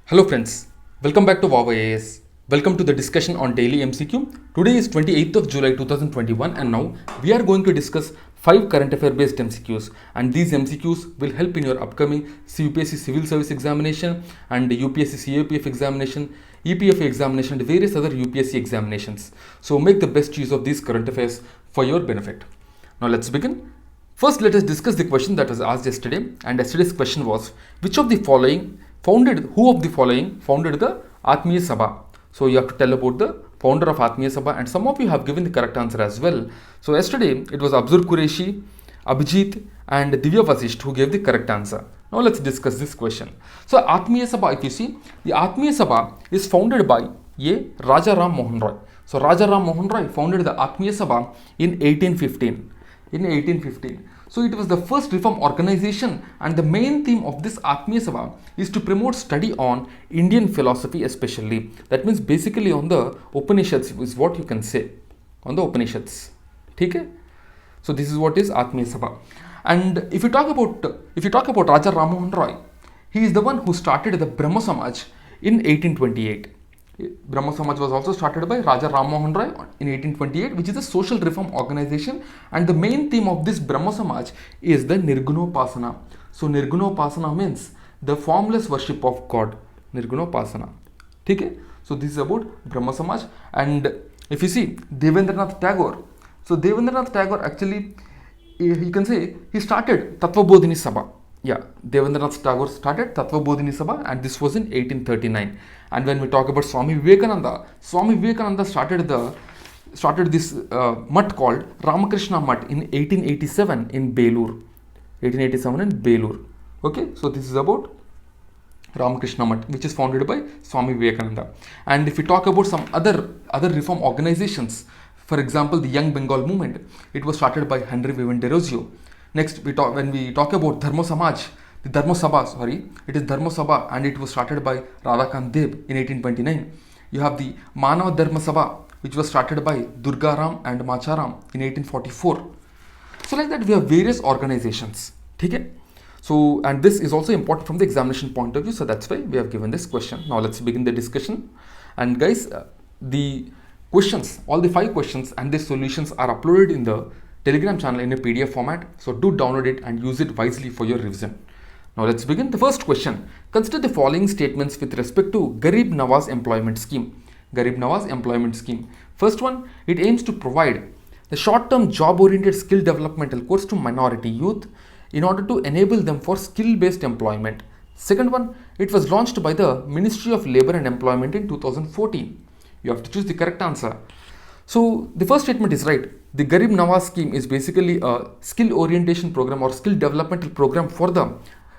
Hello friends, welcome back to Wow IAS. Welcome to the discussion on daily MCQ. Today is 28th of July 2021 and now we are going to discuss 5 current affair based MCQs, and these MCQs will help in your upcoming UPSC Civil Service examination and UPSC CAPF examination, EPF examination and various other UPSC examinations. So make the best use of these current affairs for your benefit. Now let's begin. First, let us discuss the question that was asked yesterday, and yesterday's question was who of the following founded the Atmiya Sabha? So you have to tell about the founder of Atmiya Sabha, and some of you have given the correct answer as well. So yesterday it was Abzur Qureshi, Abhijit and Divya Vasisht who gave the correct answer. Now let's discuss this question. So Atmiya Sabha, if you see, the Atmiya Sabha is founded by Raja Ram Mohan Roy. So Raja Ram Mohan Roy founded the Atmiya Sabha in 1815. So it was the first reform organization, and the main theme of this Atmiya Sabha is to promote study on Indian philosophy especially. That means basically on the Upanishads is what you can say. On the Upanishads. Okay? So this is what is Atmiya Sabha. And if you talk about Raja Ram Mohan Roy, he is the one who started the Brahmo Samaj in 1828. Brahmo Samaj was also started by Raja Ram Mohan Roy in 1828, which is a social reform organization, and the main theme of this Brahmo Samaj is the Nirgunopasana. So Nirgunopasana means the formless worship of God. Nirgunopasana. Okay? So this is about Brahmo Samaj. And if you see Devendranath Tagore, so Devendranath Tagore actually, you can say he started Tattvabodhini Sabha. Yeah, Devendranath Tagore started Tattvabodhini Sabha, and this was in 1839. And when we talk about Swami Vivekananda started this mutt called Ramakrishna Mutt in 1887 in Belur. Okay, so this is about Ramakrishna Mutt, which is founded by Swami Vivekananda. And if we talk about some other reform organizations, for example, the Young Bengal movement, it was started by Henry Viven Derozio. Next, when we talk about Dharma Samaj, it is Dharma Sabha, and it was started by Radhakant Deb in 1829. You have the Manav Dharma Sabha, which was started by Durgaram and Macharam in 1844. So like that, we have various organizations. Okay? So, and this is also important from the examination point of view, so that's why we have given this question. Now let's begin the discussion. And guys, the questions, all the 5 questions and their solutions are uploaded in the Telegram channel in a PDF format, so do download it and use it wisely for your revision. Now let's begin. The first question. Consider the following statements with respect to Garib Nawaz Employment Scheme. Garib Nawaz Employment Scheme. First one, it aims to provide the short-term job-oriented skill developmental course to minority youth in order to enable them for skill-based employment. Second one, it was launched by the Ministry of Labour and Employment in 2014. You have to choose the correct answer. So the first statement is right. The Garib Nawaz scheme is basically a skill orientation program or skill developmental program for the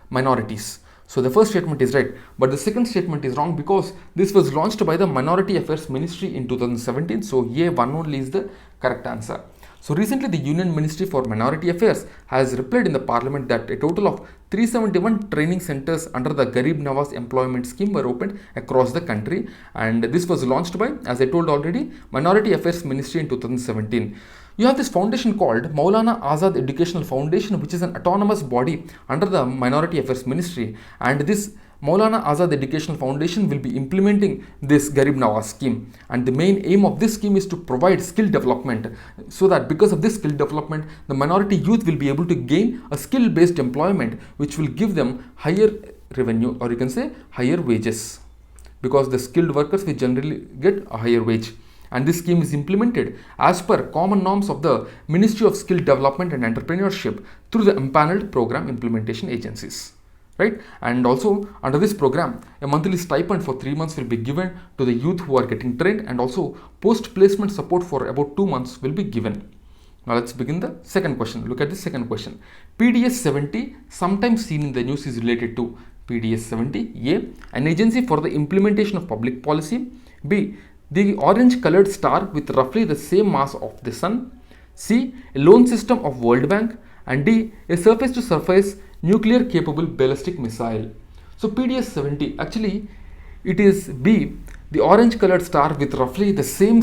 minorities. So the first statement is right, but the second statement is wrong because this was launched by the Minority Affairs Ministry in 2017. So here one only is the correct answer. So recently the Union Ministry for Minority Affairs has replied in the Parliament that a total of 371 training centers under the Garib Nawaz employment scheme were opened across the country, and this was launched by, as I told already, Minority Affairs Ministry in 2017. You have this foundation called Maulana Azad Educational Foundation, which is an autonomous body under the Minority Affairs Ministry, and this Maulana Azad Educational Foundation will be implementing this Garib Nawaz scheme, and the main aim of this scheme is to provide skill development, so that because of this skill development the minority youth will be able to gain a skill based employment which will give them higher revenue, or you can say higher wages, because the skilled workers will generally get a higher wage. And this scheme is implemented as per common norms of the Ministry of Skill Development and Entrepreneurship through the empaneled program implementation agencies. Right? And also under this program, a monthly stipend for 3 months will be given to the youth who are getting trained, and also post-placement support for about 2 months will be given. Now let's begin the second question. Look at the second question. PDS 70, sometimes seen in the news, is related to PDS 70. A, an agency for the implementation of public policy. B, the orange colored star with roughly the same mass of the sun. C, a loan system of World Bank. And D, a surface to surface nuclear capable ballistic missile. So PDS 70, actually it is B, the orange colored star with roughly the same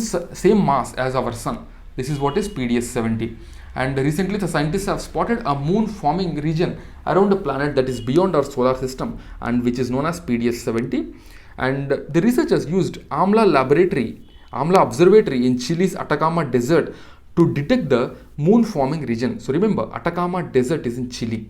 mass as our sun. This is what is PDS 70. And recently the scientists have spotted a moon forming region around a planet that is beyond our solar system and which is known as PDS-70. And the researchers used Amla Observatory in Chile's Atacama Desert to detect the moon forming region. So remember, Atacama Desert is in Chile,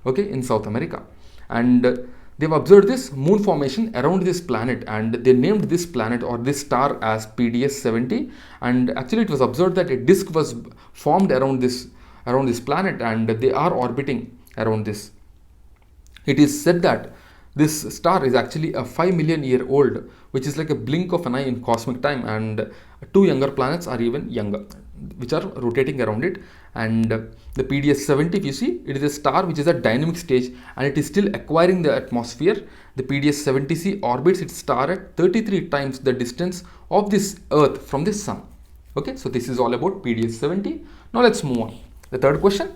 okay, in South America. And they've observed this moon formation around this planet, and they named this planet or this star as PDS-70. And actually it was observed that a disk was formed around this planet, and they are orbiting around this. It is said that this star is actually a 5 million year old, which is like a blink of an eye in cosmic time, and two younger planets are even younger, which are rotating around it. And the PDS-70, if you see, it is a star which is at dynamic stage and it is still acquiring the atmosphere. The PDS-70c orbits its star at 33 times the distance of this Earth from the Sun. Okay, so this is all about PDS-70. Now let's move on. The third question.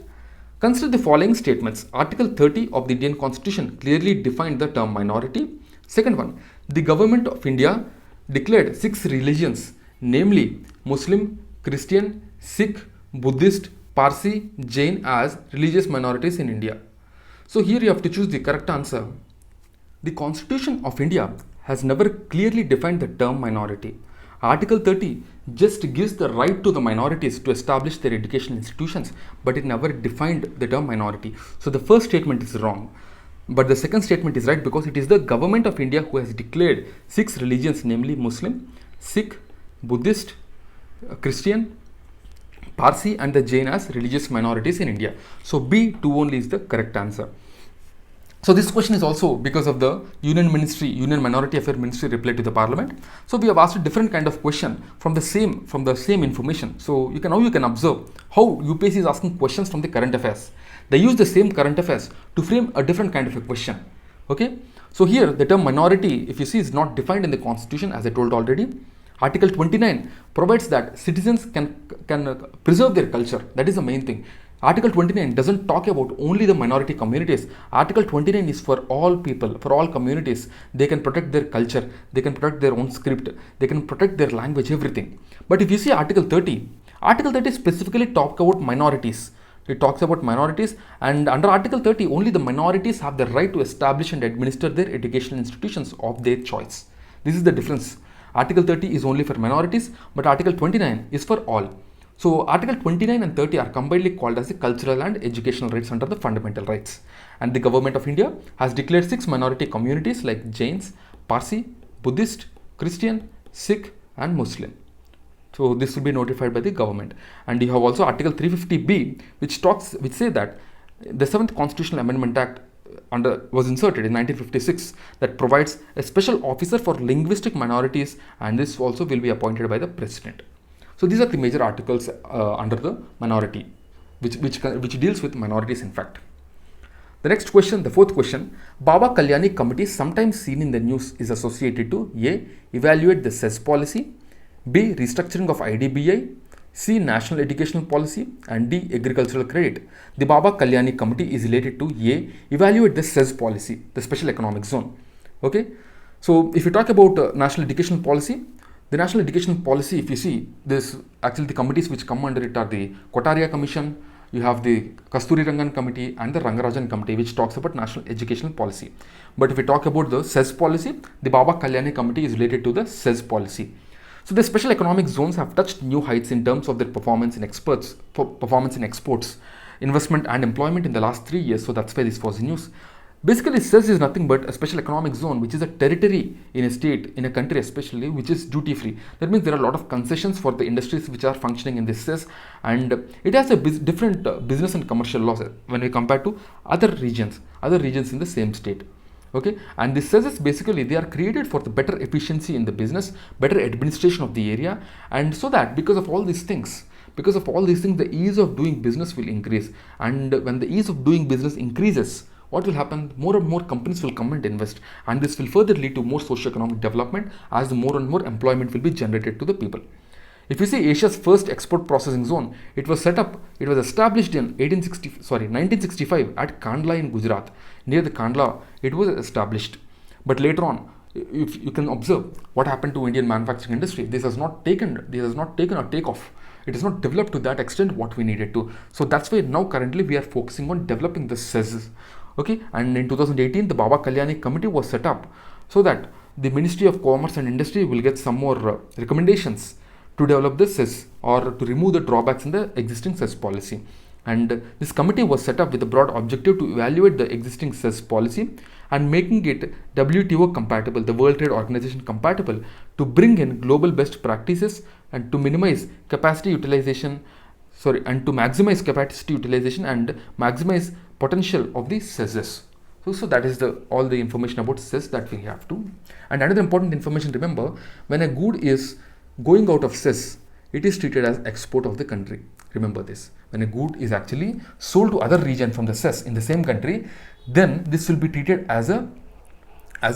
Consider the following statements. Article 30 of the Indian Constitution clearly defined the term minority. Second one, the government of India declared 6 religions, namely Muslim, Christian, Sikh, Buddhist, Parsi, Jain as religious minorities in India. So here you have to choose the correct answer. The Constitution of India has never clearly defined the term minority. Article 30 just gives the right to the minorities to establish their educational institutions, but it never defined the term minority. So the first statement is wrong. But the second statement is right, because it is the government of India who has declared 6 religions, namely Muslim, Sikh, Buddhist, Christian, Parsi and the Jain as religious minorities in India. So B2 only is the correct answer. So this question is also because of the Union Minority Affairs Ministry reply to the Parliament. So we have asked a different kind of question from the same information. So you can observe how UPSC is asking questions from the current affairs. They use the same current affairs to frame a different kind of a question. Okay. So here the term minority, if you see, is not defined in the Constitution, as I told already. Article 29 provides that citizens can preserve their culture. That is the main thing. Article 29 doesn't talk about only the minority communities. Article 29 is for all people, for all communities. They can protect their culture, they can protect their own script, they can protect their language, everything. But if you see Article 30, Article 30 specifically talks about minorities. It talks about minorities, and under Article 30, only the minorities have the right to establish and administer their educational institutions of their choice. This is the difference. Article 30 is only for minorities, but Article 29 is for all. So Article 29 and 30 are combinedly called as the cultural and educational rights under the fundamental rights. And the government of India has declared 6 minority communities like Jains, Parsi, Buddhist, Christian, Sikh and Muslim. So this will be notified by the government. And you have also Article 350B, which say that the 7th Constitutional Amendment Act was inserted in 1956 that provides a special officer for linguistic minorities, and this also will be appointed by the president. So these are the major articles under the minority, which deals with minorities in fact. The next question, the fourth question, Baba Kalyani Committee, sometimes seen in the news, is associated to A. Evaluate the cess policy, B. Restructuring of IDBI, C. National Educational Policy, and D. Agricultural Credit. The Baba Kalyani Committee is related to A. Evaluate the cess policy, the Special Economic Zone. Okay, so if you talk about National Educational Policy, the National Education Policy, if you see this, actually the committees which come under it are the Kotaria Commission, you have the Kasturi Rangan Committee and the Rangarajan Committee, which talks about National Educational Policy. But if we talk about the cess policy, the Baba Kalyani Committee is related to the cess policy. So the special economic zones have touched new heights in terms of their performance in exports, investment and employment in the last 3 years. So that's why this was news. Basically, cess is nothing but a special economic zone, which is a territory in a state, in a country especially, which is duty free. That means there are a lot of concessions for the industries which are functioning in this cess, and it has a different business and commercial laws when we compare to other regions in the same state. Okay, and the cesses basically they are created for the better efficiency in the business, better administration of the area, and so that because of all these things, the ease of doing business will increase. And when the ease of doing business increases, what will happen? More and more companies will come and invest, and this will further lead to more socio-economic development as more and more employment will be generated to the people. If you see Asia's first export processing zone, it was established in 1965 at Kandla in Gujarat. Near the Kandla, it was established. But later on, if you can observe what happened to Indian manufacturing industry, this has not taken a takeoff. It is not developed to that extent what we needed to. So that's why now currently we are focusing on developing the CES. Okay, and in 2018 the Baba Kalyani committee was set up so that the Ministry of Commerce and Industry will get some more recommendations to develop the CES or to remove the drawbacks in the existing CES policy. And this committee was set up with a broad objective to evaluate the existing CES policy and making it WTO compatible, the World Trade Organization compatible, to bring in global best practices and to minimize capacity utilization, and to maximize capacity utilization and maximize potential of the CES. So that is all the information about CES that we have to. And another important information, remember, when a good is going out of CES, it is treated as export of the country. Remember this. When a good is actually sold to other region from the CES in the same country, then this will be treated as a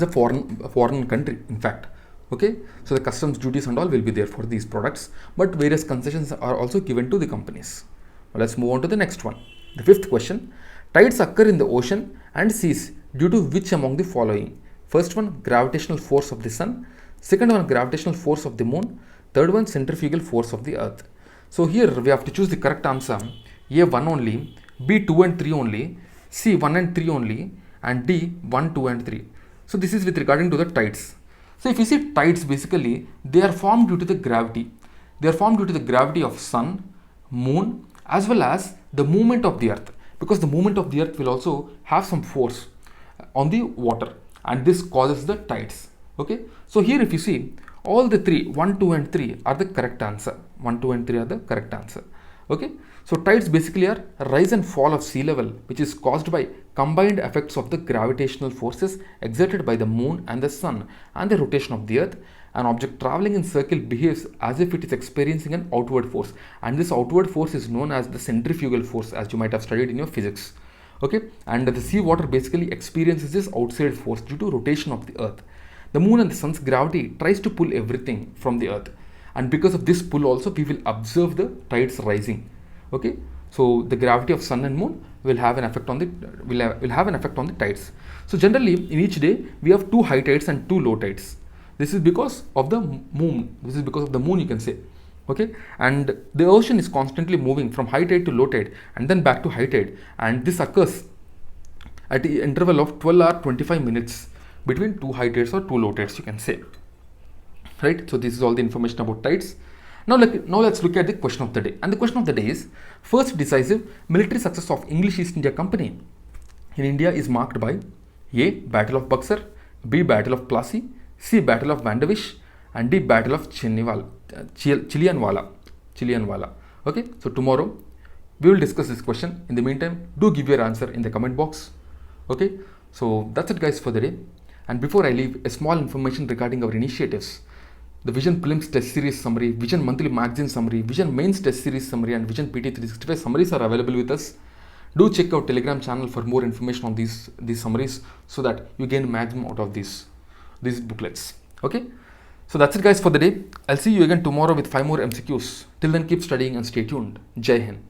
foreign country, in fact. Okay, so the customs duties and all will be there for these products, but various concessions are also given to the companies. Now let's move on to the next one. The fifth question: tides occur in the ocean and seas due to which among the following? First one, gravitational force of the sun. Second one, gravitational force of the moon. Third one, centrifugal force of the earth. So here we have to choose the correct answer. A 1 only, B 2 and 3 only, C 1 and 3 only, and D 1, 2 and 3. So this is with regarding to the tides. So if you see tides, basically they are formed due to the gravity. They are formed due to the gravity of sun, moon, as well as the movement of the earth, because the movement of the earth will also have some force on the water, and this causes the tides. Okay, so here if you see, all the three, 1, 2 and 3 are the correct answer. 1, 2 and 3 are the correct answer. Okay, so tides basically are rise and fall of sea level, which is caused by combined effects of the gravitational forces exerted by the moon and the sun and the rotation of the earth. An object traveling in circle behaves as if it is experiencing an outward force, and this outward force is known as the centrifugal force, as you might have studied in your physics. Okay, and the sea water basically experiences this outside force due to rotation of the earth. The moon and the sun's gravity tries to pull everything from the earth, and because of this pull also we will observe the tides rising. Okay, so the gravity of sun and moon will have an effect on the will have an effect on the tides. So generally in each day we have 2 high tides and 2 low tides. This is because of the moon. This is because of the moon, you can say. Okay, and the ocean is constantly moving from high tide to low tide and then back to high tide, and this occurs at the interval of 12 or 25 minutes between 2 high tides or 2 low tides, you can say. Right, so this is all the information about tides. Now let's look at the question of the day. And the question of the day is: first decisive military success of English East India Company in India is marked by A. Battle of Buxar, B. Battle of Plassey, C. Battle of Vandevish, and D. Battle of Chilianwala. Okay, so tomorrow we will discuss this question. In the meantime, do give your answer in the comment box. Okay, so that's it guys for the day. And before I leave, a small information regarding our initiatives. The Vision Prelims Test Series Summary, Vision Monthly Magazine Summary, Vision Mains Test Series Summary, and Vision PT 365 summaries are available with us. Do check our Telegram channel for more information on these summaries, so that you gain maximum out of these booklets. Okay, so that's it guys for the day. I'll see you again tomorrow with 5 more MCQs. Till then, keep studying and stay tuned. Jai Hind.